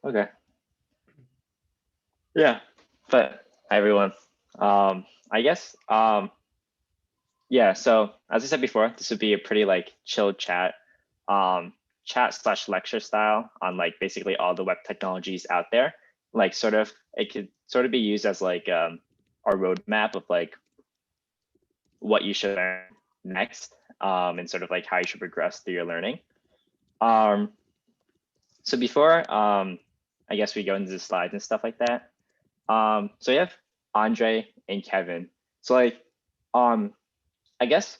Okay. Yeah. But hi everyone. I guess yeah, so as I said before, this would be a pretty like chill chat, chat / lecture style on like basically all the web technologies out there. Like it could sort of be used as like our roadmap of like what you should learn next, and sort of like how you should progress through your learning. So before I guess we go into the slides and stuff like that. So you have Andre and Kevin. So like I guess,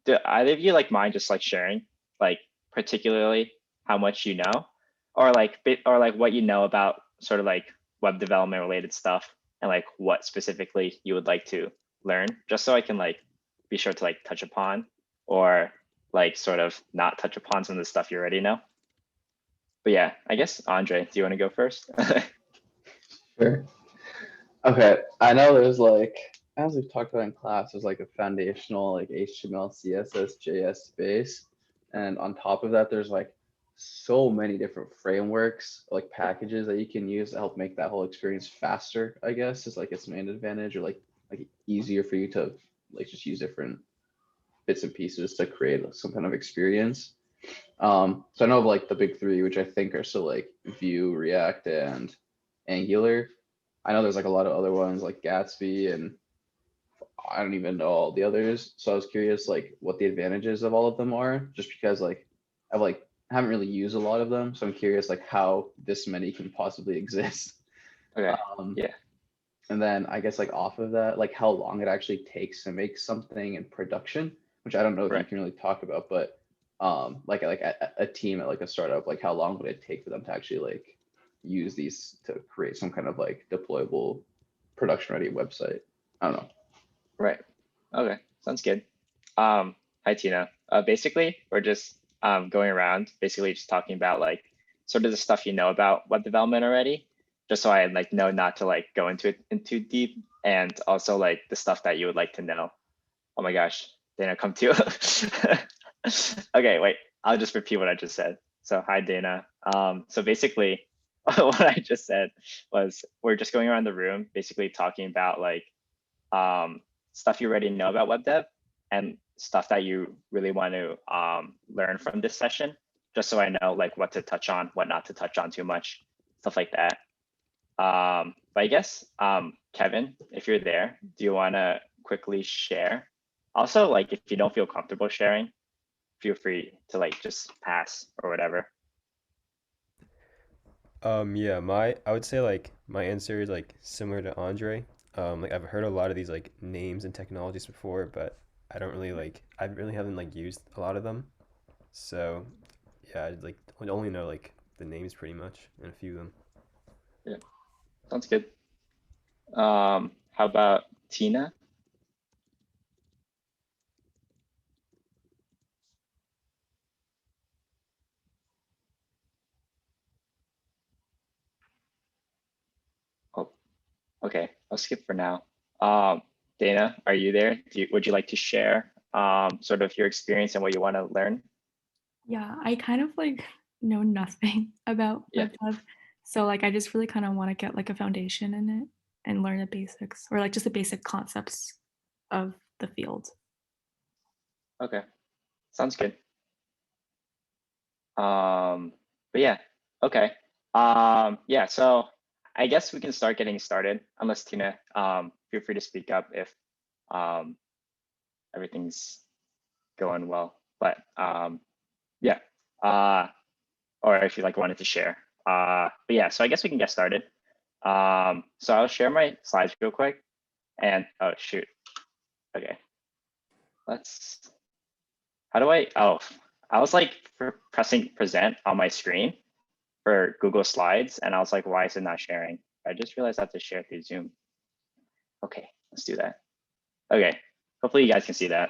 do either of you like mind just like sharing like particularly how much you know, or like what you know about sort of like web development related stuff, and like what specifically you would like to learn, just so I can like be sure to like touch upon or like sort of not touch upon some of the stuff you already know. But yeah, I guess Andre, do you want to go first? Sure. Okay, I know there's like, as we've talked about in class, there's like a foundational like HTML, CSS, JS base. And on top of that, there's like so many different frameworks, like packages that you can use to help make that whole experience faster, I guess, is like its main advantage, or like easier for you to like just use different bits and pieces to create some kind of experience. So I know of like the big three, which I think are still like Vue, React, and Angular. I know there's like a lot of other ones like Gatsby, and I don't even know all the others. So I was curious like what the advantages of all of them are, just because like I've like haven't really used a lot of them. So I'm curious like how this many can possibly exist. Okay. Yeah. And then I guess like off of that, like how long it actually takes to make something in production, which I don't know if you can really talk about, but like a team at like a startup, like how long would it take for them to actually like use these to create some kind of like deployable production ready website? I don't know. Right. Okay. Sounds good. Hi Tina. Basically, we're just going around, basically just talking about like sort of the stuff you know about web development already, just so I like know not to like go into it in too deep, and also like the stuff that you would like to know. Oh my gosh, Dana, come to. Okay, wait. I'll just repeat what I just said. So hi Dana. So basically, what I just said was we're just going around the room, basically talking about like stuff you already know about web dev and stuff that you really want to learn from this session, just so I know like what to touch on, what not to touch on too much, stuff like that. But I guess, Kevin, if you're there, do you want to quickly share? Also, like if you don't feel comfortable sharing, feel free to like just pass or whatever. Yeah, I would say like my answer is like similar to Andre. Like I've heard a lot of these like names and technologies before, but I really haven't like used a lot of them. So yeah, I only know like the names pretty much and a few of them. Yeah, sounds good. How about Tina? Oh, okay, I'll skip for now. Dana, are you there? Would you like to share sort of your experience and what you want to learn? Yeah, I kind of like know nothing about web dev. So like I just really kind of want to get like a foundation in it and learn the basics, or like just the basic concepts of the field. Okay, sounds good. But yeah, okay. Yeah, so I guess we can start getting started, unless Tina, feel free to speak up if everything's going well. But yeah, or if you like wanted to share. But yeah, so I guess we can get started. So I'll share my slides real quick. And oh shoot. Okay. How do I was like pressing present on my screen for Google Slides, and I was like, why is it not sharing? I just realized I have to share through Zoom. Okay, let's do that. Okay, hopefully you guys can see that.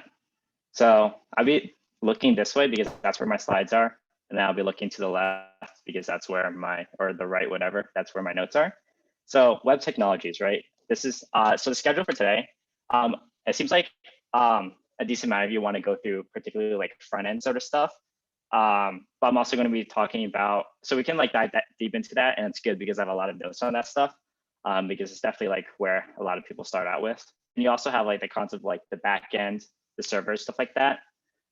So I'll be looking this way because that's where my slides are, and then I'll be looking to the left because that's where or the right, whatever, that's where my notes are. So web technologies, right? This is, so the schedule for today, it seems like a decent amount of you want to go through particularly like front end sort of stuff. But I'm also going to be talking about, so we can like dive deep into that, and it's good because I have a lot of notes on that stuff, because it's definitely like where a lot of people start out with. And you also have like the concept of like the back end, the servers, stuff like that.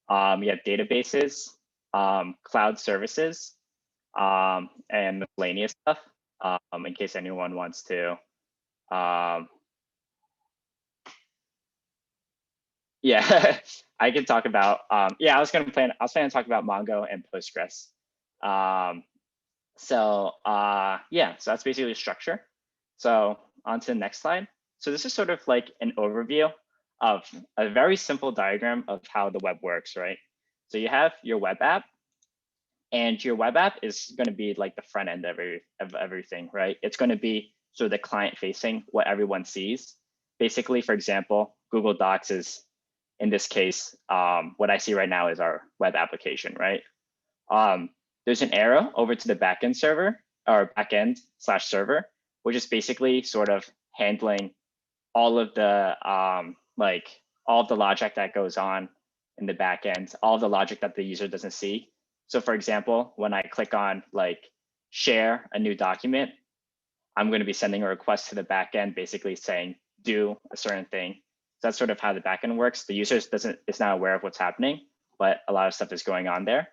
You have databases, cloud services, and miscellaneous stuff, in case anyone wants to. Yeah, I can talk about, yeah, I was planning to talk about Mongo and Postgres. Yeah, so that's basically the structure. So on to the next slide. So this is sort of like an overview of a very simple diagram of how the web works, right? So you have your web app, and your web app is going to be like the front end of everything, right? It's going to be sort of the client facing, what everyone sees. Basically, for example, Google Docs is, in this case, what I see right now is our web application, right? There's an arrow over to the backend server, or backend / server, which is basically sort of handling all of the all of the logic that goes on in the backend, all of the logic that the user doesn't see. So for example, when I click on like share a new document, I'm going to be sending a request to the backend, basically saying do a certain thing. So that's sort of how the backend works. The user is not aware of what's happening, but a lot of stuff is going on there.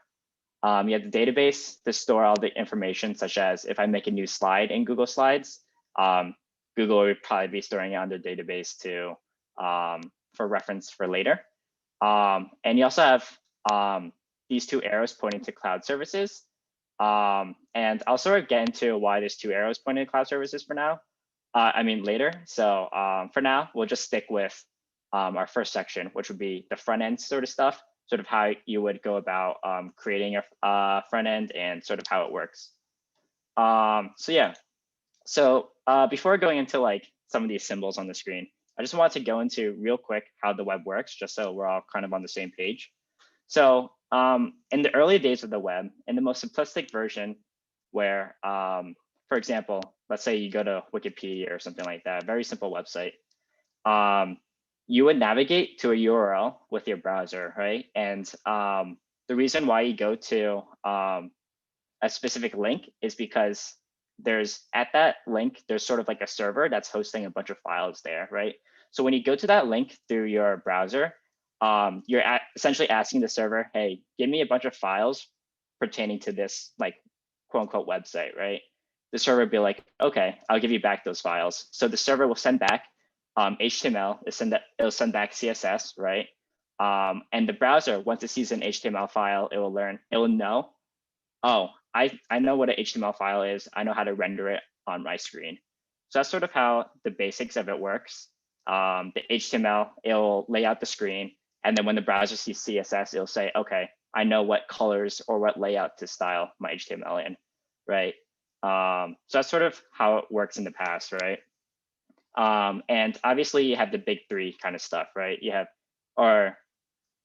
You have the database to store all the information, such as if I make a new slide in Google Slides, Google would probably be storing it on their database to for reference for later. And you also have these two arrows pointing to cloud services. And I'll sort of get into why there's two arrows pointing to cloud services for now. I mean later. So for now, we'll just stick with our first section, which would be the front end sort of stuff, sort of how you would go about creating a front end and sort of how it works. So yeah, so before going into like some of these symbols on the screen, I just wanted to go into real quick how the web works, just so we're all kind of on the same page. So in the early days of the web, in the most simplistic version, where, for example, let's say you go to Wikipedia or something like that, very simple website, you would navigate to a URL with your browser, right? And the reason why you go to a specific link is because at that link, there's sort of like a server that's hosting a bunch of files there, right? So when you go to that link through your browser, you're essentially asking the server, hey, give me a bunch of files pertaining to this like quote unquote website, right? The server would be like, okay, I'll give you back those files. So the server will send back HTML, it'll send back CSS, right? And the browser, once it sees an HTML file, it will know, oh, I know what an HTML file is. I know how to render it on my screen. So that's sort of how the basics of it works. The HTML, it'll lay out the screen. And then when the browser sees CSS, it'll say, okay, I know what colors or what layout to style my HTML in, right? So that's sort of how it works in the past, right? And obviously you have the big three kind of stuff, right? You have, or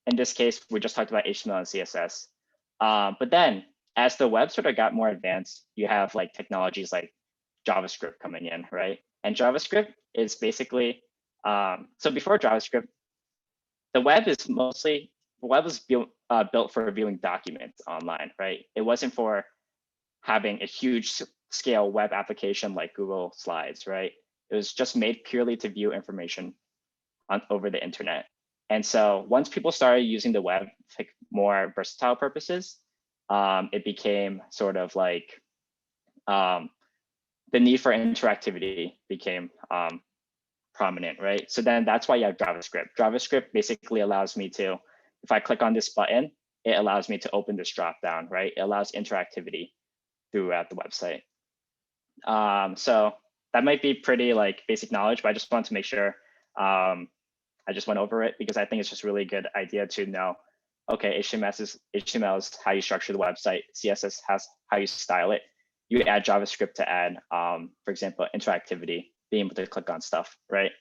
in this case, we just talked about HTML and CSS. But then as the web sort of got more advanced, you have like technologies like JavaScript coming in, right? And JavaScript is basically, so before JavaScript, the web was built for viewing documents online, right? It wasn't for having a huge scale web application like Google Slides, right? It was just made purely to view information over the internet. And so once people started using the web for more versatile purposes, it became sort of like the need for interactivity became prominent, right? So then that's why you have JavaScript. JavaScript basically allows me to, if I click on this button, it allows me to open this dropdown, right? It allows interactivity throughout the website. So that might be pretty like basic knowledge, but I just wanted to make sure I just went over it because I think it's just really good idea to know, okay, HTML is how you structure the website. CSS has how you style it. You add JavaScript to add, for example, interactivity, being able to click on stuff, right?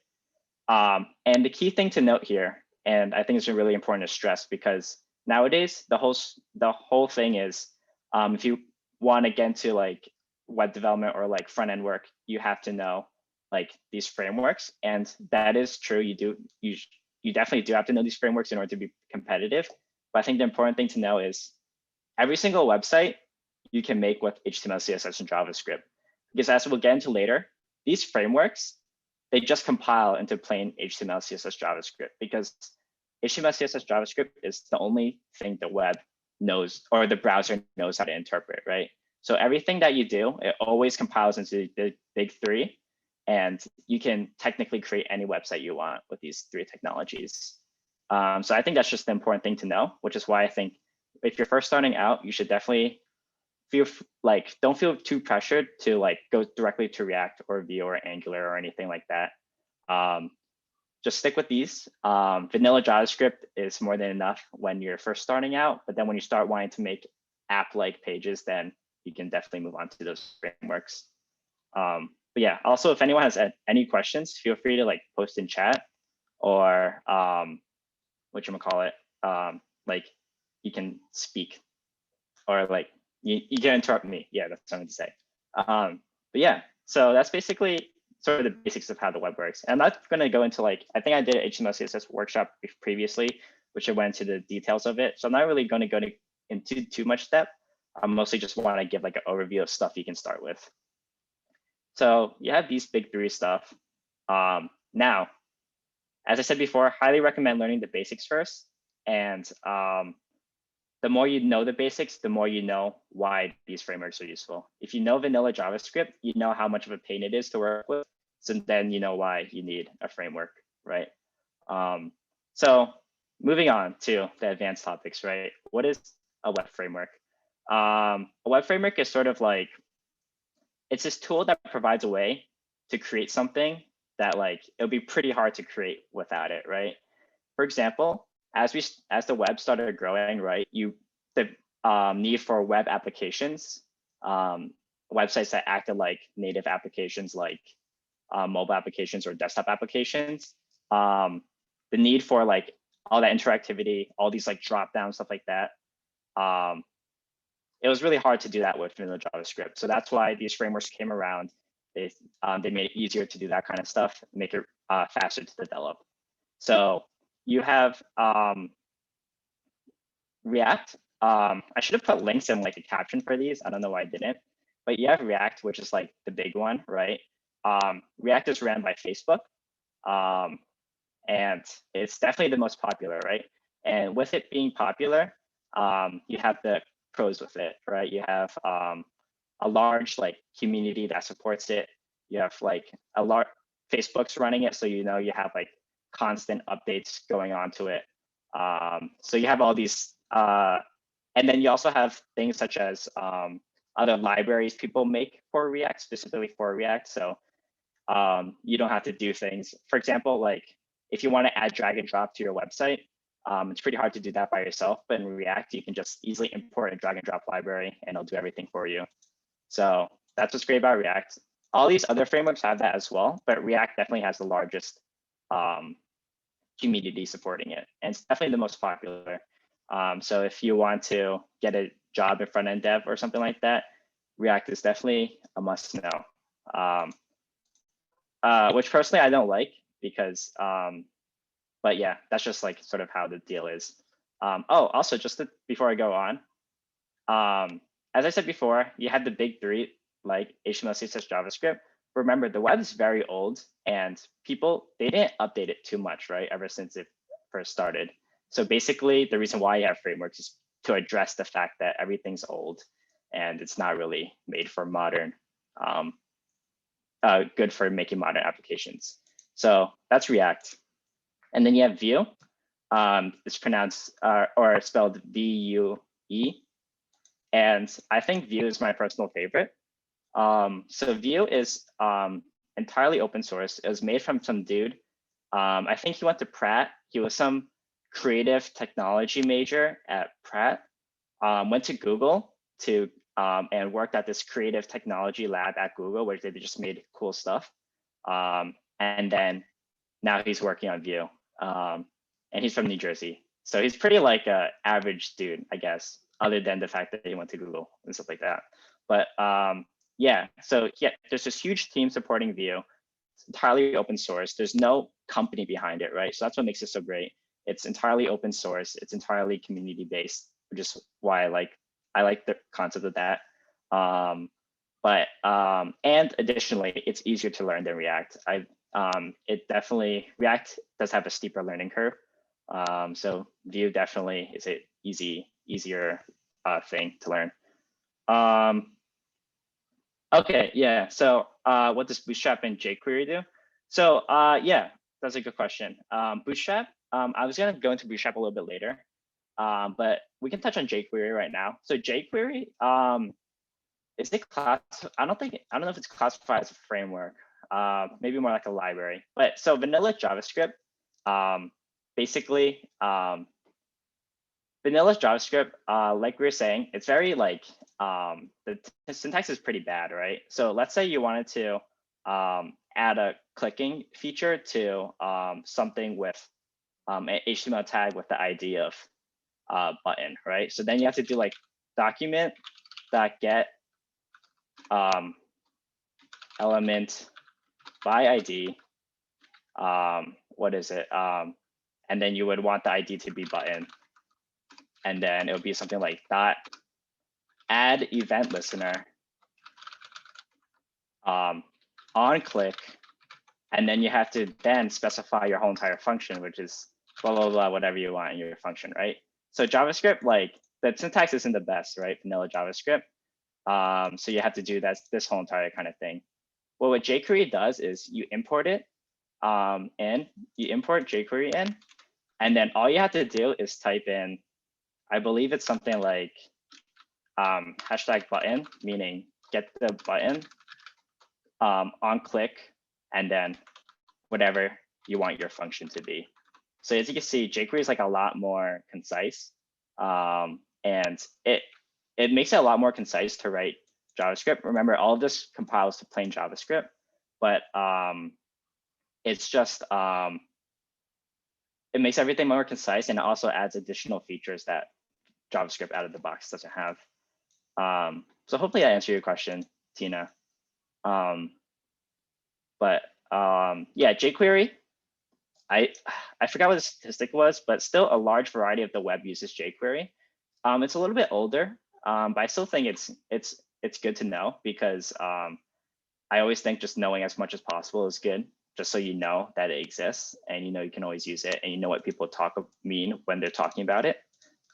And the key thing to note here, and I think it's really important to stress because nowadays the whole thing is, if you want to get into like web development or like front end work, you have to know like these frameworks, and that is true. You definitely do have to know these frameworks in order to be competitive. But I think the important thing to know is every single website you can make with HTML, CSS, and JavaScript. Because as we'll get into later, these frameworks, they just compile into plain HTML, CSS, JavaScript, because HTML, CSS, JavaScript is the only thing the web knows, or the browser knows how to interpret, right? So everything that you do, it always compiles into the big three, and you can technically create any website you want with these three technologies. So I think that's just the important thing to know, which is why I think if you're first starting out, you should definitely don't feel too pressured to like go directly to React or Vue or Angular or anything like that. Just stick with these. Vanilla JavaScript is more than enough when you're first starting out, but then when you start wanting to make app-like pages, then you can definitely move on to those frameworks. But yeah, also if anyone has any questions, feel free to like post in chat, or whatchamacallit, like you can speak, or like you can interrupt me. Yeah, that's what I'm going to say. But yeah, so that's basically sort of the basics of how the web works. And I'm not going to go into like, I think I did an HTML CSS workshop previously, which I went into the details of it. So I'm not really going to go into too much depth. I mostly just want to give like an overview of stuff you can start with. So you have these big three stuff. Now, as I said before, highly recommend learning the basics first. And the more you know the basics, the more you know why these frameworks are useful. If you know vanilla JavaScript, you know how much of a pain it is to work with. So then you know why you need a framework, right? So moving on to the advanced topics, right? What is a web framework? A web framework is sort of like, it's this tool that provides a way to create something that like, it'll be pretty hard to create without it, right? For example, as the web started growing, right, the need for web applications, websites that acted like native applications, like mobile applications or desktop applications, the need for like all that interactivity, all these like drop down stuff like that. It was really hard to do that with vanilla JavaScript. So that's why these frameworks came around. They made it easier to do that kind of stuff, make it faster to develop. So you have React. I should have put links in like a caption for these. I don't know why I didn't. But you have React, which is like the big one, right? React is ran by Facebook. And it's definitely the most popular, right? And with it being popular, you have the pros with it, right? You have a large like community that supports it. You have like a large Facebook's running it, so you know you have like constant updates going on to it. So you have all these, and then you also have things such as other libraries people make for React, specifically for React. So you don't have to do things. For example, like if you want to add drag and drop to your website, it's pretty hard to do that by yourself. But in React, you can just easily import a drag and drop library and it'll do everything for you. So that's what's great about React. All these other frameworks have that as well, but React definitely has the largest community supporting it. And it's definitely the most popular. So if you want to get a job in front-end dev or something like that, React is definitely a must know. Which personally I don't like because, but yeah, that's just like sort of how the deal is. Also just before I go on, as I said before, you had the big three like HTML, CSS, JavaScript. Remember, the web is very old and people, they didn't update it too much, right? Ever since it first started. So basically the reason why you have frameworks is to address the fact that everything's old and it's not really made for modern, good for making modern applications. So that's React. And then you have Vue. It's pronounced or spelled V-U-E. And I think Vue is my personal favorite. So Vue is entirely open source. It was made from some dude. I think he went to Pratt. He was some creative technology major at Pratt. Went to Google and worked at this creative technology lab at Google where they just made cool stuff. And then now he's working on Vue. And he's from New Jersey. So he's pretty like a average dude, I guess, other than the fact that he went to Google and stuff like that. But yeah, so yeah, there's this huge team supporting Vue. It's entirely open source. There's no company behind it, right? So that's what makes it so great. It's entirely open source. It's entirely community based, which is why I like the concept of that. And additionally, it's easier to learn than React. React does have a steeper learning curve. So Vue definitely is an easier thing to learn. Okay, yeah. So what does Bootstrap and Jquery do? So yeah, that's a good question. Bootstrap, I was gonna go into Bootstrap a little bit later, but we can touch on Jquery right now. So Jquery, is it class? I don't know if it's classified as a framework. Maybe more like a library. But so vanilla JavaScript, basically, vanilla JavaScript, like we were saying, it's very like the syntax is pretty bad, right? So let's say you wanted to add a clicking feature to something with an HTML tag with the ID of button, right? So then you have to do like document.get element by ID. What is it? And then you would want the ID to be button. And then it would be something like add event listener on click. And then you have to then specify your whole entire function, which is blah, blah, blah, whatever you want in your function, right? So JavaScript, like the syntax isn't the best, right? Vanilla JavaScript. So you have to do this whole entire kind of thing. Well, what Jquery does is you import it you import Jquery in, and then all you have to do is type in, I believe it's something like hashtag button, meaning get the button on click, and then whatever you want your function to be. So as you can see, Jquery is like a lot more concise, and it makes it a lot more concise to write JavaScript. Remember, all of this compiles to plain JavaScript, but it's just it makes everything more concise, and it also adds additional features that JavaScript out of the box doesn't have. So hopefully I answered your question, Tina. Yeah, Jquery, I forgot what the statistic was, but still a large variety of the web uses Jquery. It's a little bit older, but I still think it's good to know, because I always think just knowing as much as possible is good, just so you know that it exists, and you know you can always use it, and you know what people mean when they're talking about it.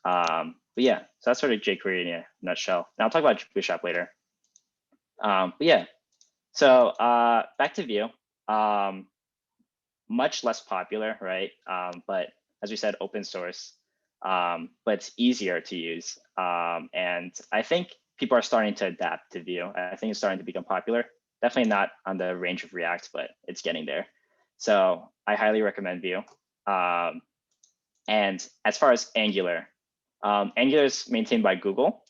But yeah, so that's sort of Jquery in a nutshell. Now I'll talk about Bootstrap later. But yeah, so back to Vue. Much less popular, right? But as we said, open source, but it's easier to use. And I think people are starting to adapt to Vue. I think it's starting to become popular. Definitely not on the range of React, but it's getting there. So I highly recommend Vue. And as far as Angular, Angular is maintained by Google.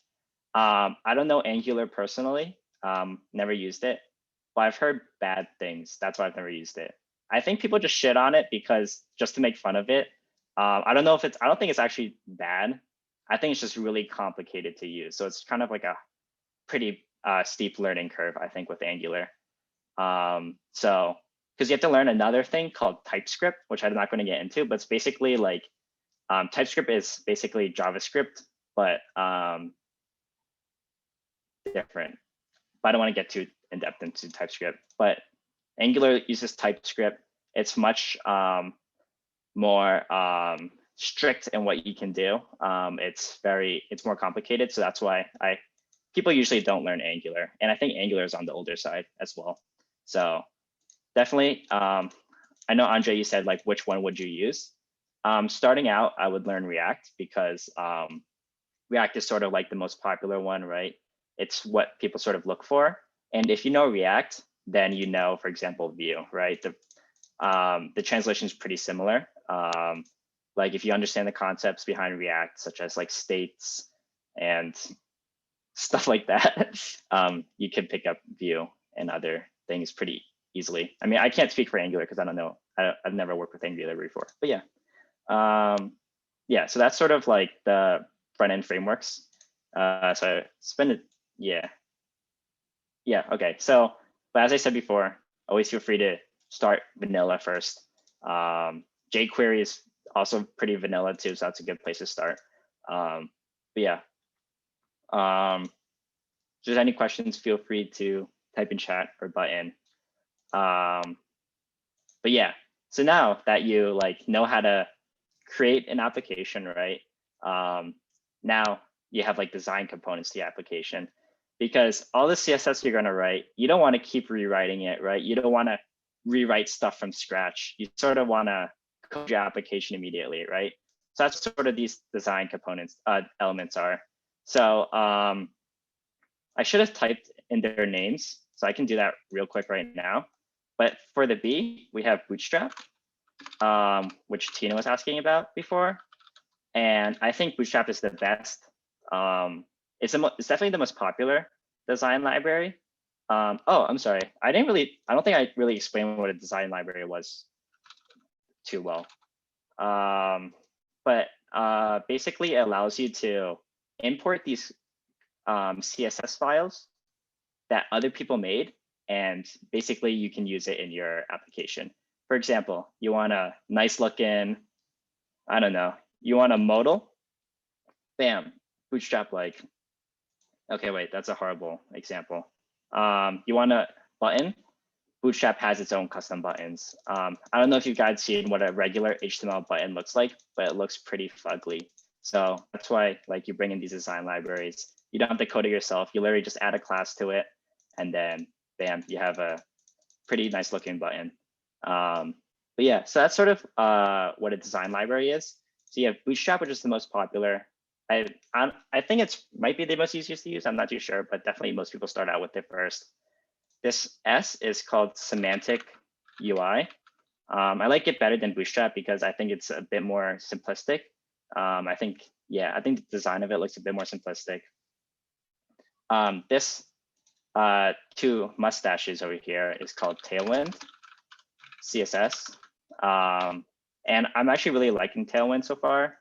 I don't know Angular personally, never used it, but I've heard bad things. That's why I've never used it. I think people just shit on it just to make fun of it. I don't think it's actually bad. I think it's just really complicated to use. So it's kind of like a pretty steep learning curve, I think, with Angular. So, because you have to learn another thing called TypeScript, which I'm not going to get into, but it's basically like, TypeScript is basically JavaScript, but different. But I don't want to get too in depth into TypeScript, but Angular uses TypeScript. It's much more strict in what you can do. It's more complicated. So that's why people usually don't learn Angular. And I think Angular is on the older side as well. So definitely, I know Andre, you said like, which one would you use? Starting out, I would learn React, because React is sort of like the most popular one, right? It's what people sort of look for. And if you know React, then you know, for example, Vue, right? The translation is pretty similar. Like if you understand the concepts behind React, such as like states and stuff like that, you can pick up Vue and other things pretty easily. I mean, I can't speak for Angular because I don't know. I've never worked with Angular before, but yeah. Yeah, so that's sort of like the front end frameworks. So yeah, okay. So, but as I said before, always feel free to start vanilla first. Jquery is also pretty vanilla too, so that's a good place to start. But yeah, If there's any questions, feel free to type in chat or button. But yeah, so now that you like know how to create an application, right? Now you have like design components to the application, because all the CSS you're going to write, you don't want to keep rewriting it, right? You don't want to rewrite stuff from scratch. You sort of want to code your application immediately, right? So that's sort of these design components elements are. So I should have typed in their names, so I can do that real quick right now. But for the B, we have Bootstrap, which Tina was asking about before. And I think Bootstrap is the best. It's definitely the most popular design library. Oh, I'm sorry. I don't think I really explained what a design library was too well. But basically it allows you to import these CSS files that other people made, and basically you can use it in your application. For example, you want a nice looking, I don't know, you want a modal, bam, Bootstrap like, okay, wait, that's a horrible example. You want a button, Bootstrap has its own custom buttons. I don't know if you guys seen what a regular HTML button looks like, but it looks pretty fugly. So that's why like you bring in these design libraries. You don't have to code it yourself. You literally just add a class to it, and then bam, you have a pretty nice looking button. But yeah, so that's sort of what a design library is. So you have Bootstrap, which is the most popular. I think it's might be the most easiest to use. I'm not too sure, but definitely most people start out with it first. This S is called Semantic Ui. I like it better than Bootstrap because I think it's a bit more simplistic. I think the design of it looks a bit more simplistic. This two mustaches over here is called Tailwind CSS. And I'm actually really liking Tailwind so far.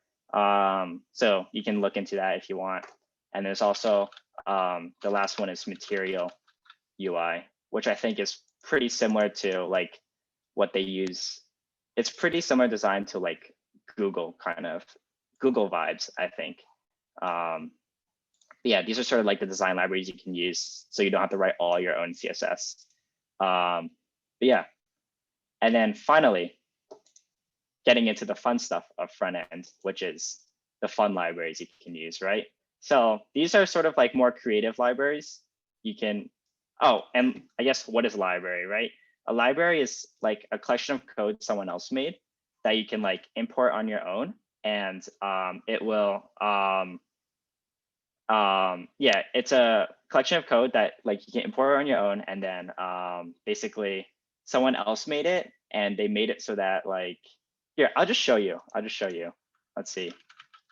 So you can look into that if you want. And there's also the last one is Material UI, which I think is pretty similar to like what they use. It's pretty similar design to like Google Google vibes, I think. But yeah, these are sort of like the design libraries you can use, so you don't have to write all your own CSS. But yeah, and then finally, getting into the fun stuff of front end, which is the fun libraries you can use, right? So these are sort of like more creative libraries. You can, oh, and I guess what is library, right? A library is like a collection of code someone else made that you can like import on your own, and it will, yeah, it's a collection of code that like you can import on your own, and then basically someone else made it, and they made it so that like, here, I'll just show you. Let's see.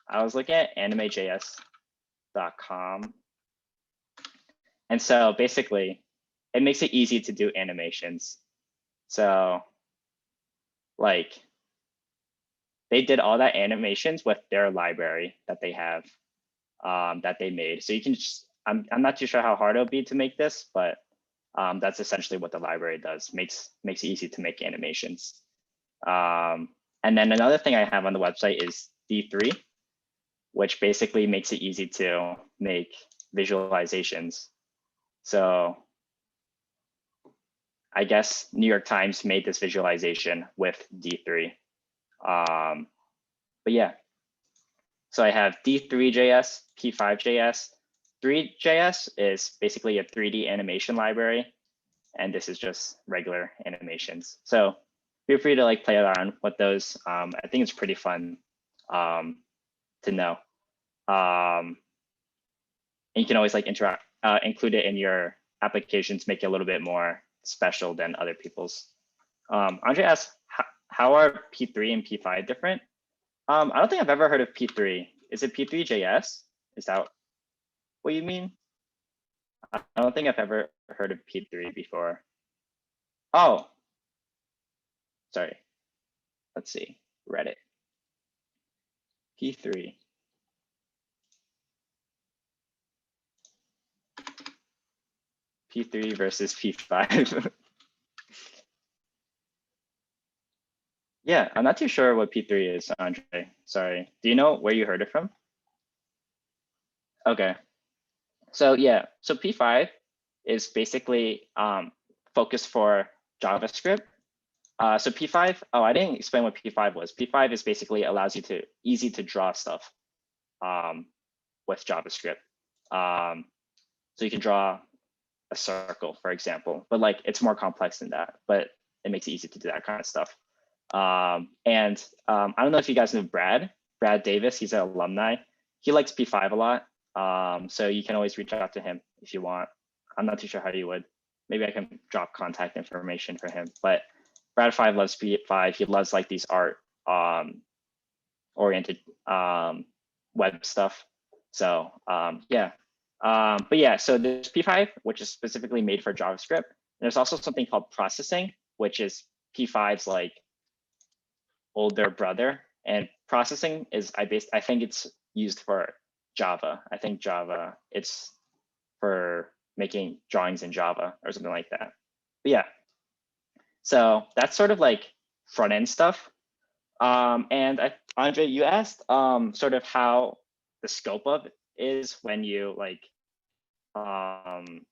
I was looking at animejs.com. And so basically, it makes it easy to do animations. So like, they did all that animations with their library that they have, that they made. So you can just, I'm not too sure how hard it'll be to make this, but that's essentially what the library does. Makes it easy to make animations. And then another thing I have on the website is D3, which basically makes it easy to make visualizations. So I guess New York Times made this visualization with D3. But yeah, so I have D3.js, P5.js. 3.js is basically a 3D animation library, and this is just regular animations. So feel free to like play around with those. I think it's pretty fun to know. And you can always like include it in your applications, make it a little bit more special than other people's. Andre asked, how are P3 and P5 different? I don't think I've ever heard of P3. Is it P3.js? Is that what you mean? I don't think I've ever heard of P3 before. Oh, sorry. Let's see, Reddit. P3. P3 versus P5. Yeah, I'm not too sure what P3 is, Andre. Sorry. Do you know where you heard it from? Okay. So yeah, so P5 is basically focused for JavaScript. So P5, oh, I didn't explain what P5 was. P5 is basically allows you to easy to draw stuff with JavaScript. So you can draw a circle, for example, but like it's more complex than that, but it makes it easy to do that kind of stuff. I don't know if you guys know Brad Davis, he's an alumni. He likes P5 a lot. So you can always reach out to him if you want. I'm not too sure how you would. Maybe I can drop contact information for him, but Brad 5 loves P5. He loves like these art oriented web stuff. So yeah. But yeah, so there's P5, which is specifically made for JavaScript. There's also something called processing, which is P5's like older brother. And processing is I think it's used for Java. I think Java, it's for making drawings in Java or something like that. But yeah, so that's sort of like front end stuff. And Andre, you asked sort of how the scope of it is when you like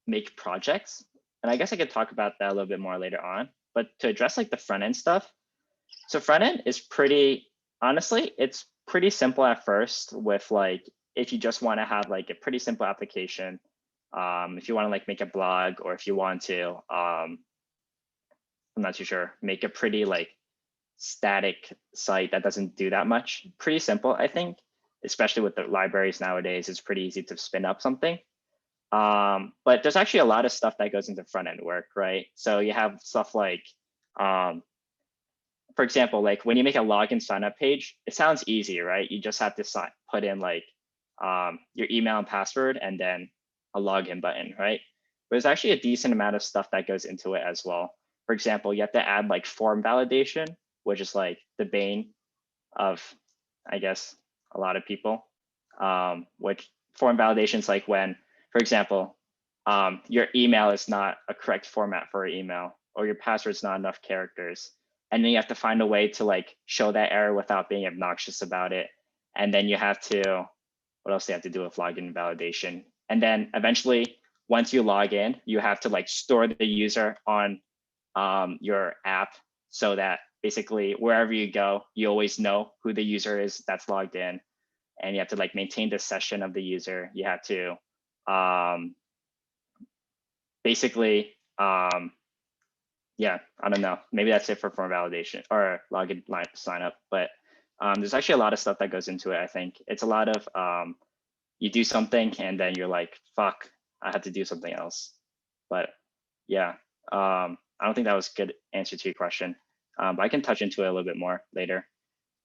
make projects. And I guess I could talk about that a little bit more later on. But to address like the front end stuff, so front end is honestly, it's pretty simple at first with like, if you just want to have like a pretty simple application, if you want to like make a blog, or if you want to, I'm not too sure, make a pretty like static site that doesn't do that much. Pretty simple, I think, especially with the libraries nowadays, it's pretty easy to spin up something. But there's actually a lot of stuff that goes into front end work, right? So you have stuff like, for example, like when you make a login sign up page, it sounds easy, right? You just have to put in like your email and password and then a login button, right? But there's actually a decent amount of stuff that goes into it as well. For example, you have to add like form validation, which is like the bane of, I guess, a lot of people. Which form validation is like when, for example, your email is not a correct format for an email, or your password is not enough characters. And then you have to find a way to like show that error without being obnoxious about it. And then you have to, what else do you have to do with login validation? And then eventually, once you log in, you have to like store the user on your app, so that basically wherever you go, you always know who the user is that's logged in. And you have to like maintain the session of the user. You have to basically, yeah, I don't know. Maybe that's it for form validation or login sign up. But there's actually a lot of stuff that goes into it. I think it's a lot of you do something and then you're like, fuck, I had to do something else. But yeah, I don't think that was a good answer to your question. But I can touch into it a little bit more later.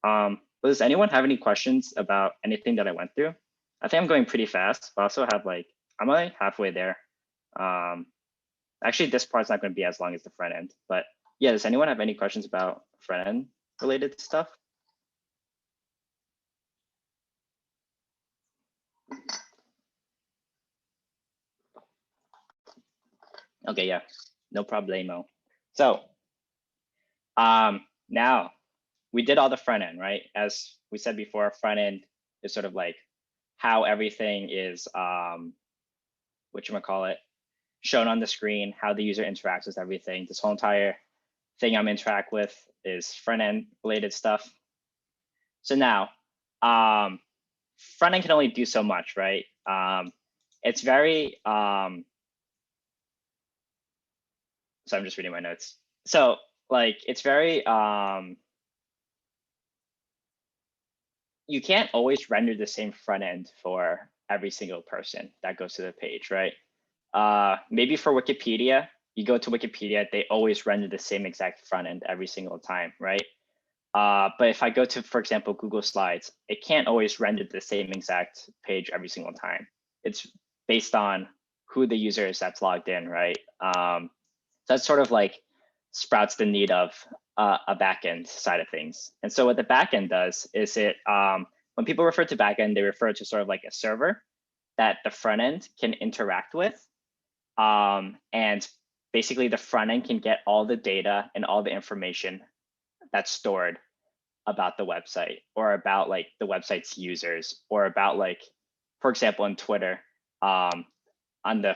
But does anyone have any questions about anything that I went through? I think I'm going pretty fast, but I also have like, I'm only halfway there. Actually, this part's not going to be as long as the front end, but yeah, does anyone have any questions about front end related stuff? Okay, yeah, no problemo. So now we did all the front end, right? As we said before, front end is sort of like how everything is, whatchamacallit, shown on the screen, how the user interacts with everything. This whole entire thing I'm interact with is front end related stuff. So now, front end can only do so much, right? It's very, so I'm just reading my notes. So like, it's very, you can't always render the same front end for every single person that goes to the page, right? Maybe for Wikipedia, you go to Wikipedia, they always render the same exact front end every single time, right? But if I go to, for example, Google Slides, it can't always render the same exact page every single time. It's based on who the user is that's logged in, right? That's sort of like sprouts the need of a backend side of things. And so what the backend does is it, when people refer to backend, they refer to sort of like a server that the front end can interact with. And basically the front end can get all the data and all the information that's stored about the website, or about like the website's users, or about like, for example, in Twitter, on the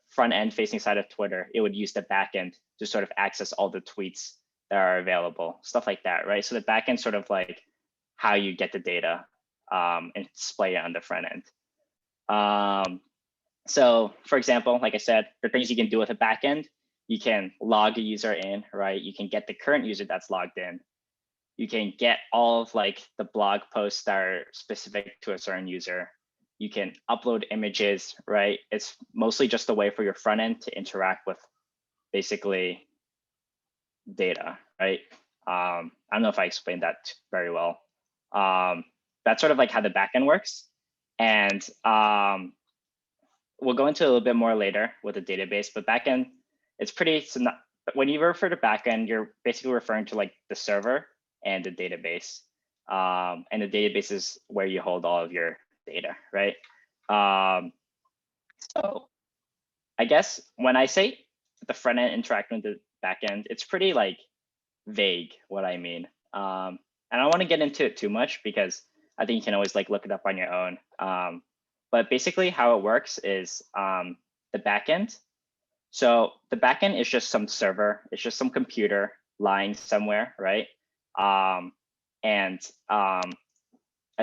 front end facing side of Twitter, it would use the backend to sort of access all the tweets that are available, stuff like that, right? So the backend sort of like how you get the data and display it on the front end. So for example, like I said, the things you can do with a backend, you can log a user in, right? You can get the current user that's logged in. You can get all of like the blog posts that are specific to a certain user. You can upload images, right? It's mostly just a way for your front end to interact with basically data, right? I don't know if I explained that very well. That's sort of like how the backend works. And we'll go into a little bit more later with the database, but backend, it's pretty, so not, when you refer to backend, you're basically referring to like the server and the database. And the database is where you hold all of your data, right? So I guess when I say the front end interacting with the back end, it's pretty like vague what I mean. And I don't want to get into it too much because I think you can always like look it up on your own. But basically how it works is the backend. So the backend is just some server. It's just some computer lying somewhere, right? As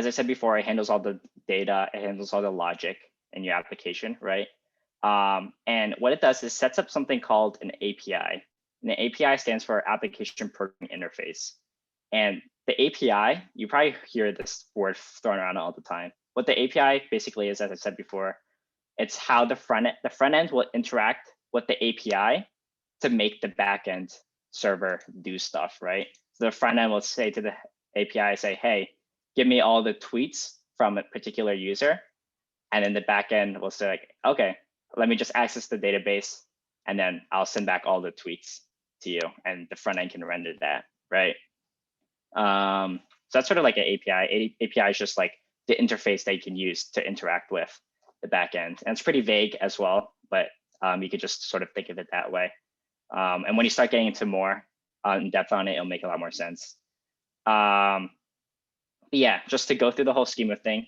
I said before, it handles all the data. It handles all the logic in your application, right? And what it does is sets up something called an API. And the API stands for Application Programming Interface. And the API, you probably hear this word thrown around all the time. What the API basically is, as I said before, it's how the front end will interact with the API to make the backend server do stuff, right? So the front end will say to the API, say, hey, give me all the tweets from a particular user. And then the backend will say, like, okay, let me just access the database, and then I'll send back all the tweets to you, and the front end can render that, right? So that's sort of like an API. API is just like the interface that you can use to interact with the backend. And it's pretty vague as well, but you could just sort of think of it that way. And when you start getting into more in depth on it, it'll make a lot more sense. But yeah, just to go through the whole scheme again.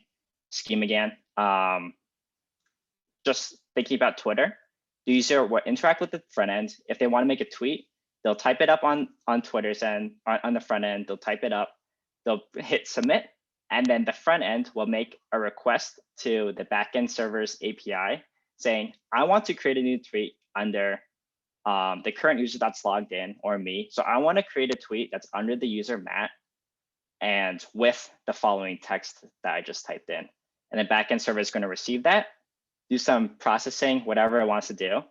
Just thinking about Twitter, the user will interact with the front end. If they want to make a tweet, they'll type it up on Twitter's end, on the front end, they'll type it up, they'll hit submit, and then the front end will make a request to the backend server's API saying, I want to create a new tweet under the current user that's logged in, or me. So I want to create a tweet that's under the user Matt and with the following text that I just typed in. And the backend server is going to receive that, do some processing, whatever it wants to do,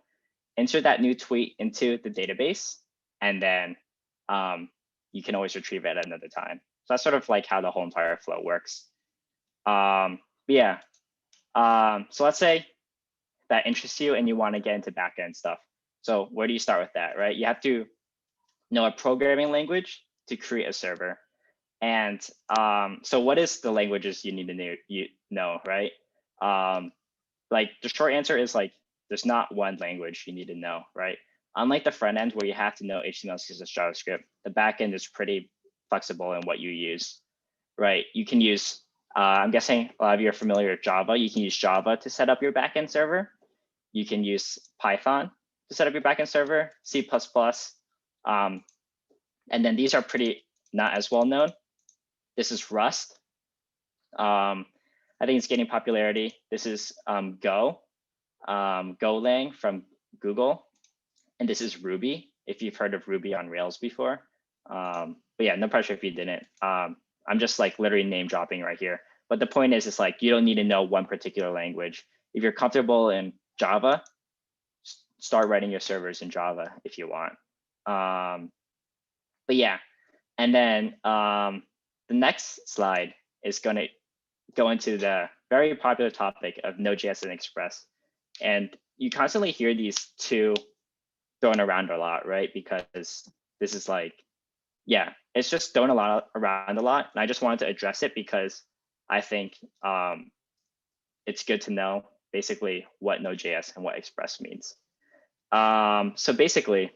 insert that new tweet into the database, and then you can always retrieve it at another time. So that's sort of like how the whole entire flow works. So let's say that interests you and you want to get into backend stuff. So where do you start with that, right? You have to know a programming language to create a server. And so what is the languages you need to know, right? Like the short answer is like, there's not one language you need to know, right? Unlike the front end where you have to know HTML, CSS, JavaScript, the back end is pretty flexible in what you use, right? You can use, I'm guessing a lot of you are familiar with Java. You can use Java to set up your backend server. You can use Python to set up your backend server, C++. And then these are pretty not as well known. This is Rust. I think it's gaining popularity. This is Go, Golang from Google. And this is Ruby, if you've heard of Ruby on Rails before. But yeah, no pressure if you didn't. I'm just like literally name dropping right here. But the point is, it's like you don't need to know one particular language. If you're comfortable in Java, start writing your servers in Java if you want. But yeah, and then the next slide is going to go into the very popular topic of Node.js and Express. And you constantly hear these two thrown around a lot, right? Because this is like, yeah, it's just thrown around a lot. And I just wanted to address it because I think it's good to know basically what Node.js and what Express means. So basically,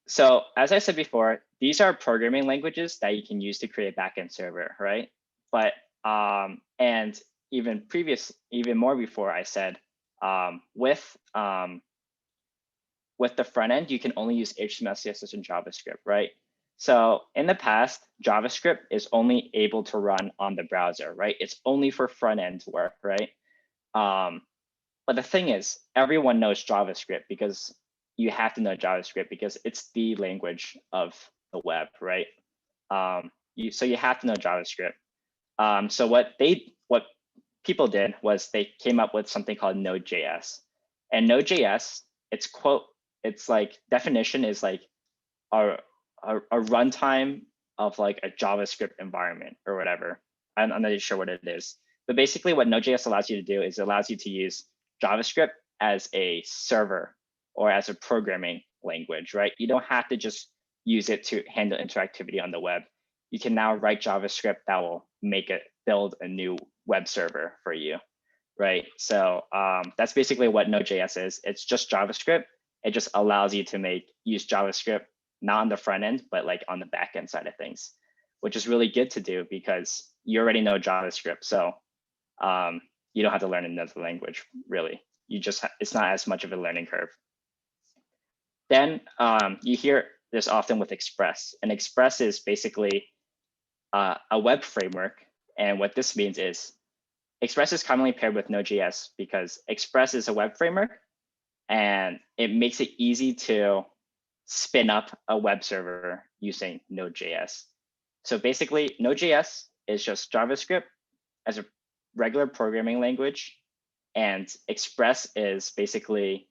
so as I said before, these are programming languages that you can use to create a backend server, right? But And even more before, I said with the front end, you can only use HTML, CSS, and JavaScript, right? So in the past, JavaScript is only able to run on the browser, right? It's only for front end work, right? But the thing is, everyone knows JavaScript because you have to know JavaScript because it's the language of the web, right? So you have to know JavaScript. So what people did was they came up with something called Node.js. And Node.js, its like definition is like a runtime of like a JavaScript environment or whatever. I'm not really sure what it is. But basically what Node.js allows you to do is it allows you to use JavaScript as a server or as a programming language, right? You don't have to just use it to handle interactivity on the web. You can now write JavaScript that will build a new web server for you, right? So that's basically what Node.js is. It's just JavaScript. It just allows you to use JavaScript, not on the front end, but like on the back end side of things, which is really good to do because you already know JavaScript. So you don't have to learn another language, really. It's not as much of a learning curve. Then you hear this often with Express. And Express is basically a web framework. And what this means is Express is commonly paired with Node.js because Express is a web framework and it makes it easy to spin up a web server using Node.js. So basically, Node.js is just JavaScript as a regular programming language, and Express is basically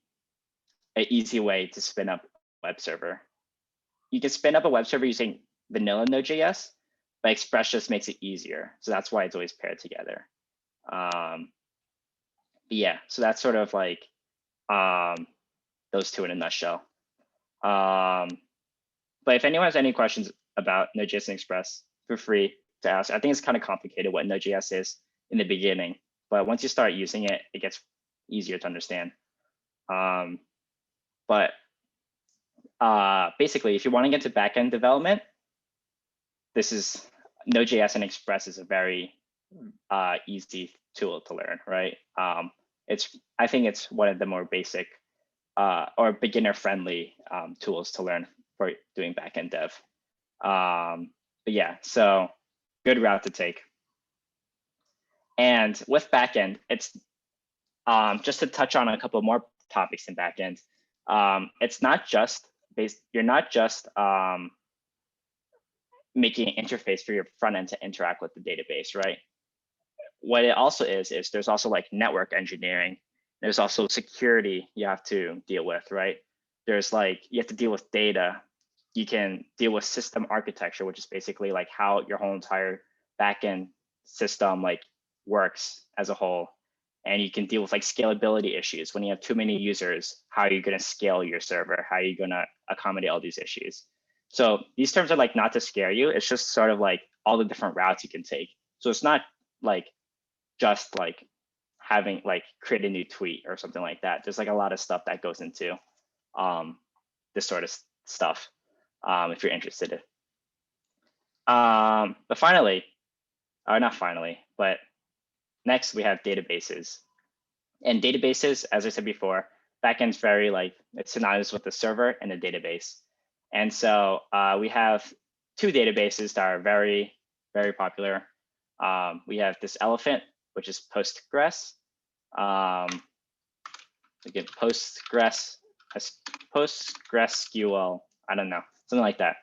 an easy way to spin up a web server. You can spin up a web server using vanilla Node.js, but Express just makes it easier. So that's why it's always paired together. Yeah, so that's sort of like those two in a nutshell. But if anyone has any questions about Node.js and Express, feel free to ask. I think it's kind of complicated what Node.js is in the beginning, but once you start using it, it gets easier to understand. But basically, if you want to get to backend development, Node.js and Express is a very easy tool to learn, right? I think it's one of the more basic or beginner-friendly tools to learn for doing backend dev. But yeah, so good route to take. And with backend, it's just to touch on a couple more topics in backend. It's not just you're not just making an interface for your front end to interact with the database, right? What it also is there's also like network engineering. There's also security you have to deal with, right? There's like, you have to deal with data. You can deal with system architecture, which is basically like how your whole entire backend system like works as a whole. And you can deal with like scalability issues. When you have too many users, how are you going to scale your server? How are you going to accommodate all these issues? So these terms are like not to scare you. It's just sort of like all the different routes you can take. So it's not like just like having like create a new tweet or something like that. There's like a lot of stuff that goes into this sort of stuff if you're interested. But finally, or not finally, but next we have databases. And databases, as I said before, backend's very like, it's synonymous with the server and the database. And so we have two databases that are very, very popular. We have this elephant, which is Postgres. Again, PostgreSQL, I don't know, something like that,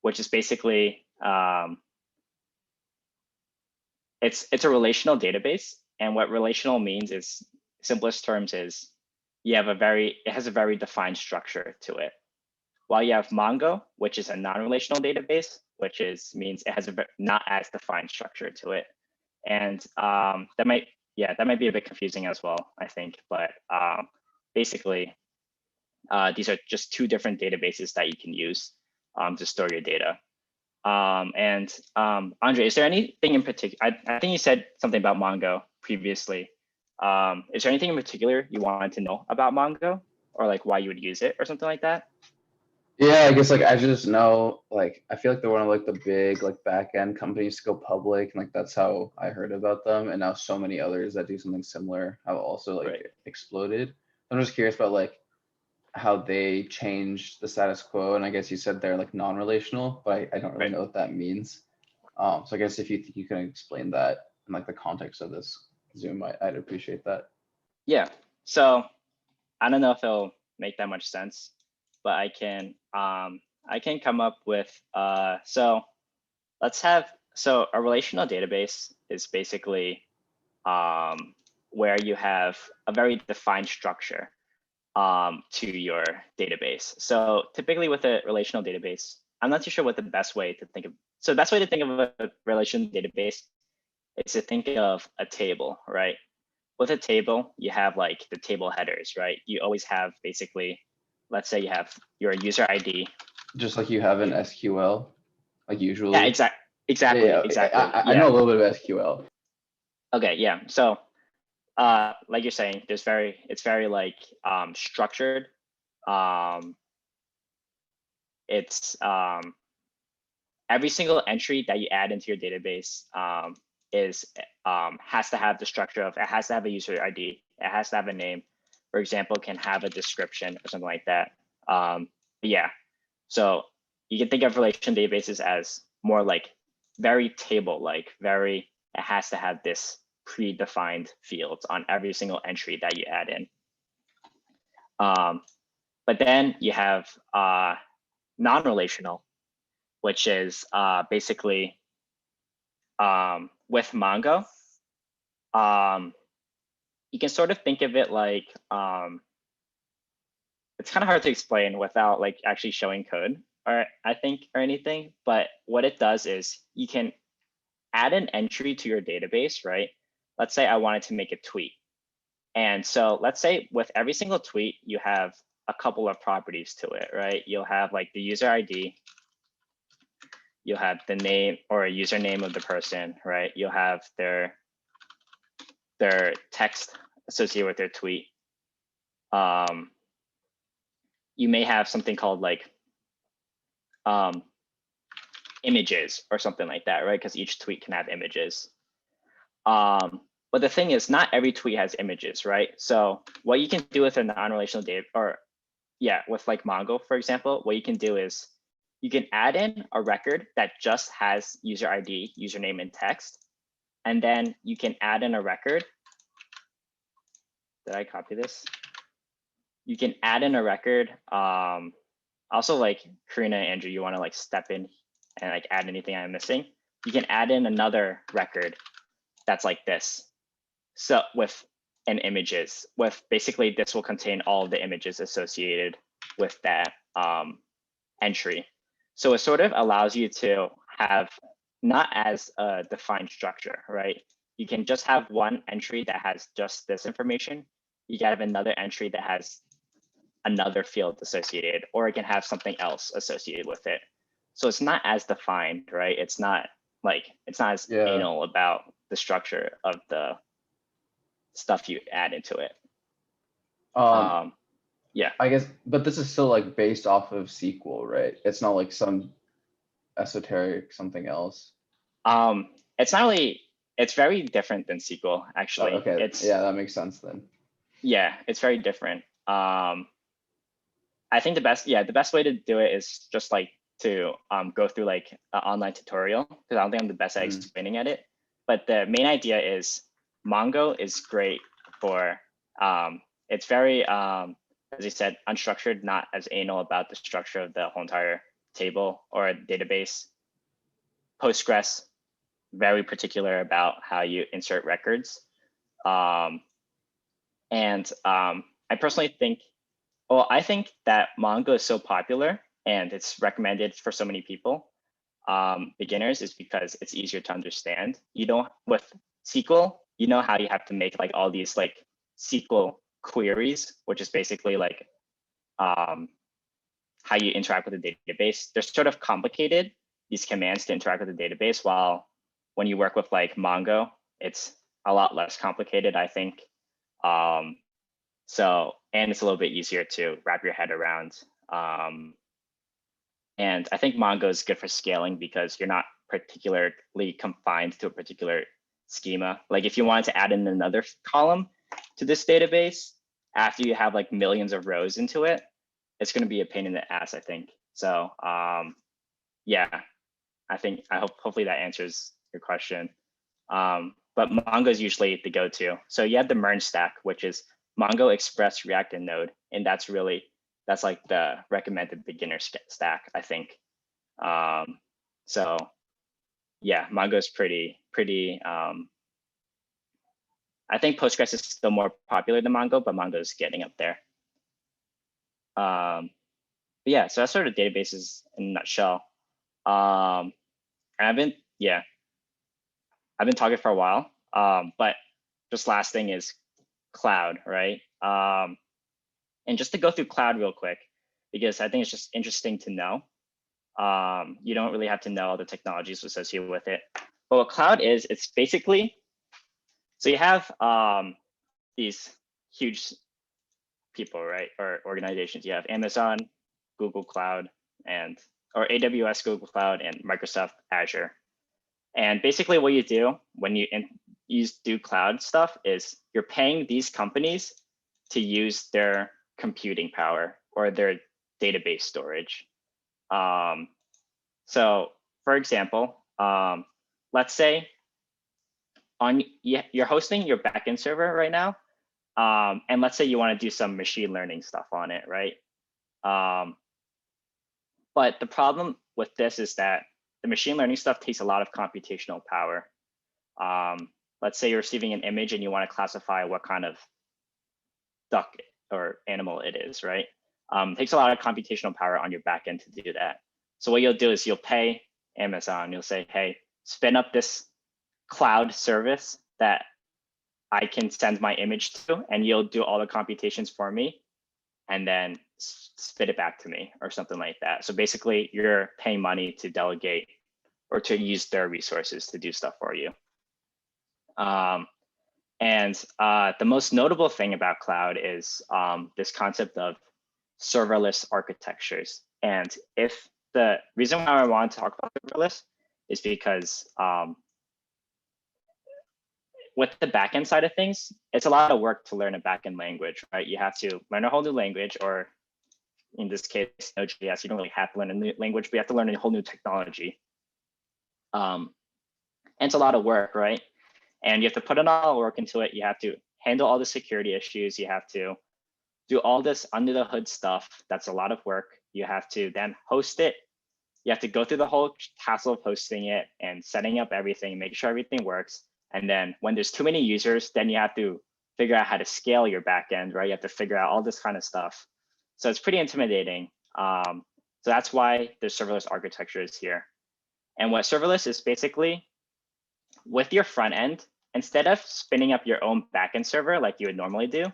which is basically, it's a relational database. And what relational means is, simplest terms is, it has a very defined structure to it. While you have Mongo, which is a non-relational database, which means it has a not as defined structure to it. And that might be a bit confusing as well, I think. But basically, these are just two different databases that you can use to store your data. And Andre, is there anything in particular? I think you said something about Mongo previously. Is there anything in particular you wanted to know about Mongo, or like why you would use it or something like that? Yeah, I guess like I just know like I feel like they're one of like the big like back end companies to go public, and like that's how I heard about them. And now so many others that do something similar have also like Right. exploded. I'm just curious about like how they changed the status quo. And I guess you said they're like non-relational, but I don't really Right. know what that means. So I guess if you think you can explain that in like the context of this Zoom, I'd appreciate that. Yeah. So I don't know if it'll make that much sense, but I can come up with so let's have so a relational database is basically where you have a very defined structure to your database. So typically with a relational database, I'm not too sure what the best way to think of. So the best way to think of a relational database is to think of a table, right? With a table, you have like the table headers, right? You always have basically, let's say you have your user ID. Just like you have in SQL, like usually. Yeah, exactly. I know a little bit of SQL. Okay, yeah. So like you're saying, it's very like structured. It's every single entry that you add into your database has to have the structure of, it has to have a user ID, it has to have a name, for example, can have a description or something like that. Yeah, so you can think of relation databases as more like very table-like, it has to have this predefined fields on every single entry that you add in. But then you have non-relational, which is basically with Mongo, you can sort of think of it like, it's kind of hard to explain without like actually showing code, or I think, or anything. But what it does is you can add an entry to your database, right? Let's say I wanted to make a tweet. And so let's say with every single tweet, you have a couple of properties to it, right? You'll have like the user ID, you'll have the name or a username of the person, right? You'll have their text associated with their tweet. You may have something called like images or something like that, right? Because each tweet can have images. But the thing is, not every tweet has images, right? So what you can do with a non-relational data, or yeah, with like Mongo, for example, what you can do is you can add in a record that just has user ID, username, and text. And then you can add in a record. Did I copy this? You can add in a record. Also, like Karina and Andrew, you want to like step in and like add anything I'm missing. You can add in another record that's like this. So with images, with basically this will contain all of the images associated with that entry. So it sort of allows you to have not as a defined structure, right? You can just have one entry that has just this information. You can have another entry that has another field associated, or it can have something else associated with it. So it's not as defined, right? It's not as anal about the structure of the stuff you add into it. Yeah. I guess, but this is still like based off of SQL, right? It's not like some esoteric something else. It's not really, it's very different than SQL, actually. Okay, yeah, that makes sense then. Yeah, it's very different. I think the best way to do it is just like to go through like an online tutorial, because I don't think I'm the best at explaining at it. But the main idea is Mongo is great for, it's very, as you said, unstructured, not as anal about the structure of the whole entire table or database. Postgres, very particular about how you insert records. I personally think, well, I think that Mongo is so popular and it's recommended for so many people, beginners, is because it's easier to understand. You don't, with SQL, you know how you have to make like all these like SQL queries, which is basically like how you interact with the database. They're sort of complicated, these commands to interact with the database, while when you work with like Mongo, it's a lot less complicated, I think. So, and it's a little bit easier to wrap your head around. And I think Mongo is good for scaling because you're not particularly confined to a particular schema. Like if you wanted to add in another column to this database after you have like millions of rows into it, it's going to be a pain in the ass, I think. So yeah, hopefully that answers your question. But Mongo is usually the go-to. So you have the MERN stack, which is Mongo, Express, React, and Node. And that's like the recommended beginner stack, I think. So yeah, Mongo is pretty, I think Postgres is still more popular than Mongo, but Mongo is getting up there. But yeah, so that's sort of databases in a nutshell. And I've been talking for a while, but just last thing is cloud, right? And just to go through cloud real quick, because I think it's just interesting to know. You don't really have to know all the technologies associated with it. But what cloud is, it's basically, so you have these huge people, right? Or organizations. You have Amazon, Google Cloud, or AWS, Google Cloud, and Microsoft Azure. And basically what you do when you do cloud stuff is you're paying these companies to use their computing power or their database storage. So for example, let's say you're hosting your backend server right now. And let's say you want to do some machine learning stuff on it, right? But the problem with this is that the machine learning stuff takes a lot of computational power. Let's say you're receiving an image and you want to classify what kind of duck or animal it is, right? It takes a lot of computational power on your backend to do that. So what you'll do is you'll pay Amazon. You'll say, hey, spin up this cloud service that I can send my image to, and you'll do all the computations for me, and then spit it back to me or something like that. So basically, you're paying money to delegate or to use their resources to do stuff for you. And the most notable thing about cloud is this concept of serverless architectures. And if the reason why I want to talk about serverless is because with the backend side of things, it's a lot of work to learn a backend language, right? You have to learn a whole new language, or in this case, Node.js, you don't really have to learn a new language, but you have to learn a whole new technology. And it's a lot of work, right? And you have to put in all the work into it. You have to handle all the security issues. You have to do all this under the hood stuff. That's a lot of work. You have to then host it. You have to go through the whole hassle of hosting it and setting up everything, make sure everything works. And then when there's too many users, then you have to figure out how to scale your backend, right? You have to figure out all this kind of stuff. So it's pretty intimidating. So that's why the serverless architecture is here. And what serverless is basically, with your front end, instead of spinning up your own backend server like you would normally do,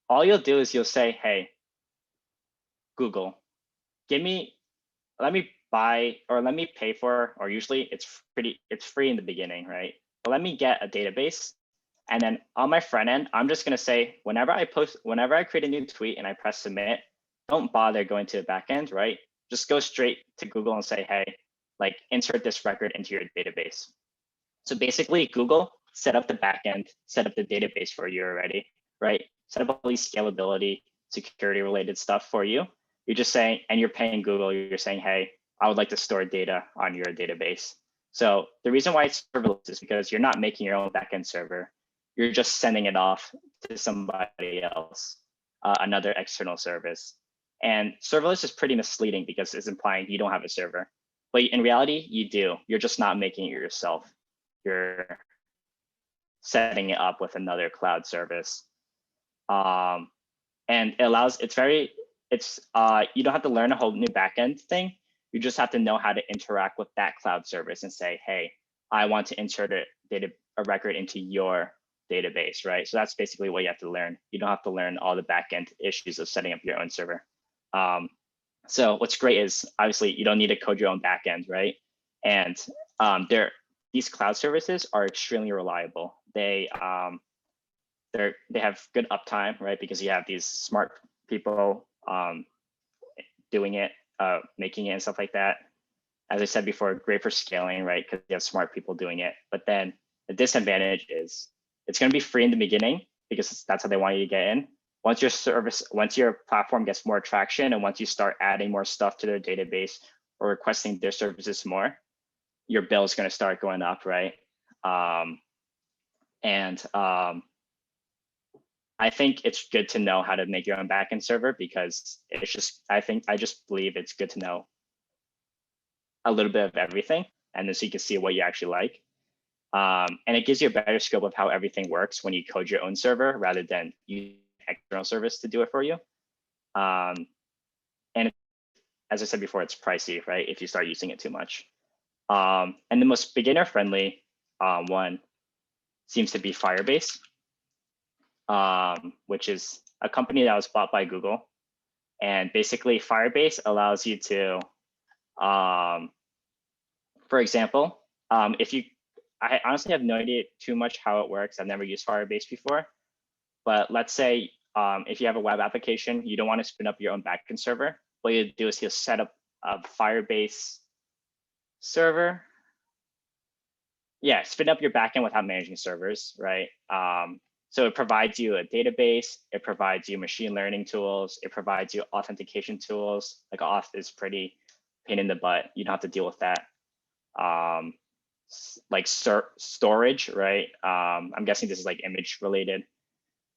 all you'll do is you'll say, hey, Google, let me buy, or let me pay for, or usually it's free in the beginning, right? But let me get a database. And then on my front end, I'm just gonna say, whenever I create a new tweet and I press submit, don't bother going to the backend, right? Just go straight to Google and say, hey, like insert this record into your database. So basically Google set up the backend, set up the database for you already, right? Set up all these scalability, security related stuff for you. You're just saying, and you're paying Google, you're saying, hey, I would like to store data on your database. So the reason why it's serverless is because you're not making your own backend server. You're just sending it off to somebody else, another external service. And serverless is pretty misleading because it's implying you don't have a server. But in reality, you do. You're just not making it yourself. You're setting it up with another cloud service. And it allows, you don't have to learn a whole new backend thing. You just have to know how to interact with that cloud service and say, hey, I want to insert a record into your database, right? So that's basically what you have to learn. You don't have to learn all the backend issues of setting up your own server. So what's great is obviously you don't need to code your own backend, right? And these cloud services are extremely reliable. They have good uptime, right? Because you have these smart people doing it, making it and stuff like that. As I said before, great for scaling, right? Because you have smart people doing it. But then the disadvantage is it's going to be free in the beginning because that's how they want you to get in. Once your platform gets more traction, and once you start adding more stuff to their database or requesting their services more, your bill is going to start going up, right? I think it's good to know how to make your own backend server because it's just, I just believe it's good to know a little bit of everything, and then so you can see what you actually like. And it gives you a better scope of how everything works when you code your own server rather than use external service to do it for you. And as I said before, it's pricey, right? If you start using it too much. And the most beginner friendly one seems to be Firebase, which is a company that was bought by Google. And basically Firebase allows you to, for example, I honestly have no idea too much how it works. I've never used Firebase before, but let's say if you have a web application, you don't want to spin up your own backend server. What you do is you'll set up a Firebase server. Yeah, spin up your backend without managing servers, right? So it provides you a database, it provides you machine learning tools, it provides you authentication tools. Like auth is pretty pain in the butt. You don't have to deal with that. Like storage, right? I'm guessing this is like image related,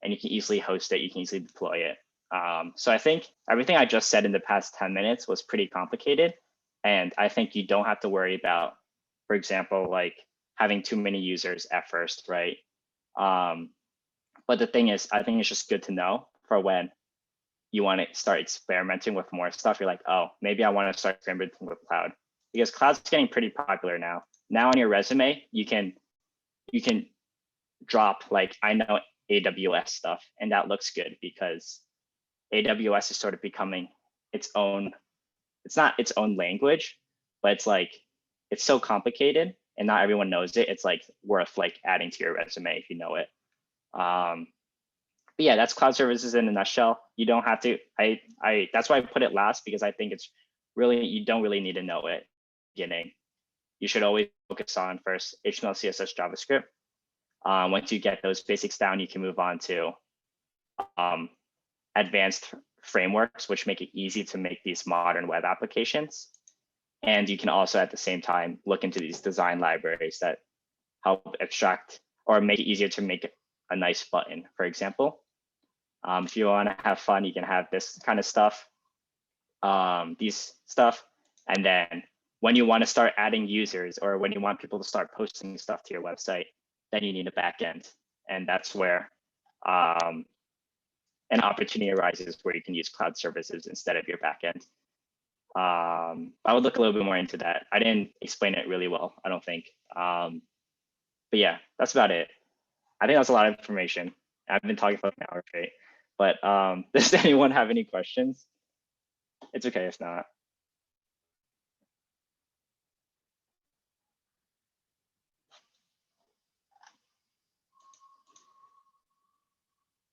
and you can easily host it, you can easily deploy it. So I think everything I just said in the past 10 minutes was pretty complicated. And I think you don't have to worry about, for example, like having too many users at first, right? But the thing is, I think it's just good to know for when you want to start experimenting with more stuff. You're like, oh, maybe I want to start experimenting with cloud, because cloud's getting pretty popular now. Now on your resume, you can drop like, I know AWS stuff, and that looks good because AWS is sort of becoming its own, it's not its own language, but it's like, it's so complicated and not everyone knows it. It's like worth like adding to your resume if you know it. But yeah, that's cloud services in a nutshell. You don't have to, that's why I put it last, because I think it's really, you don't really need to know it at the beginning. You should always focus on first HTML, CSS, JavaScript. Once you get those basics down, you can move on to advanced frameworks, which make it easy to make these modern web applications. And you can also at the same time look into these design libraries that help abstract or make it easier to make a nice button, for example. If you want to have fun, you can have this kind of stuff, these stuff. And then when you want to start adding users, or when you want people to start posting stuff to your website, then you need a backend. And that's where an opportunity arises where you can use cloud services instead of your backend. I would look a little bit more into that. I didn't explain it really well, I don't think. But yeah, that's about it. I think that's a lot of information. I've been talking for an hour straight. But does anyone have any questions? It's okay if not.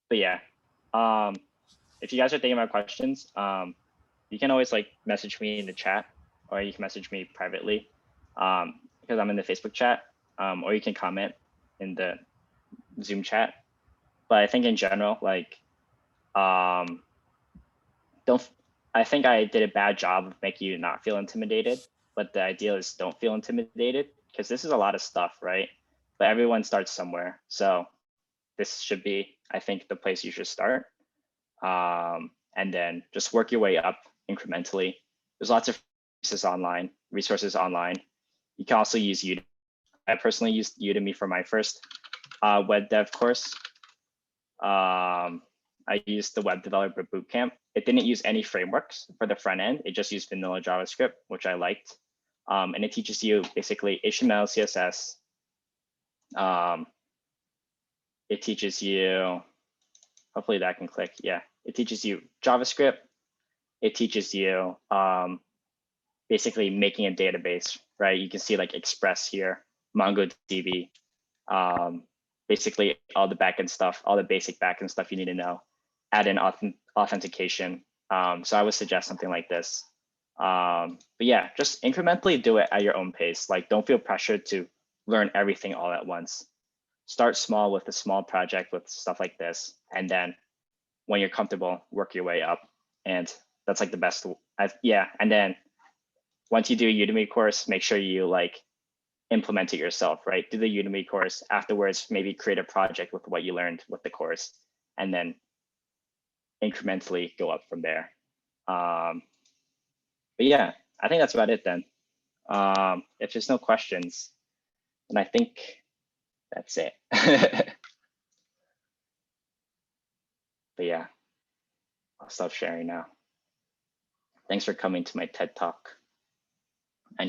But yeah, if you guys are thinking about questions, you can always like message me in the chat, or you can message me privately because I'm in the Facebook chat, or you can comment in the Zoom chat. But I think in general, like, I think I did a bad job of making you not feel intimidated, but the idea is don't feel intimidated, because this is a lot of stuff, right? But everyone starts somewhere. So this should be, I think, the place you should start. And then just work your way up incrementally. There's lots of resources online. You can also use Udemy. I personally used Udemy for my first web dev course. I used the Web Developer Bootcamp. It didn't use any frameworks for the front end. It just used vanilla JavaScript, which I liked. And it teaches you basically HTML, CSS. It teaches you, hopefully that can click. Yeah, it teaches you JavaScript. It teaches you basically making a database, right? You can see like Express here, MongoDB, basically all the backend stuff, all the basic backend stuff you need to know. Add in authentication. So I would suggest something like this. But yeah, just incrementally do it at your own pace. Like, don't feel pressured to learn everything all at once. Start small with a small project with stuff like this, and then when you're comfortable, work your way up. And that's like the best. Yeah, and then once you do a Udemy course, make sure you like implement it yourself, right? Do the Udemy course afterwards, maybe create a project with what you learned with the course, and then incrementally go up from there. But yeah, I think that's about it then. If there's no questions, then I think that's it. But yeah, I'll stop sharing now. Thanks for coming to my TED Talk.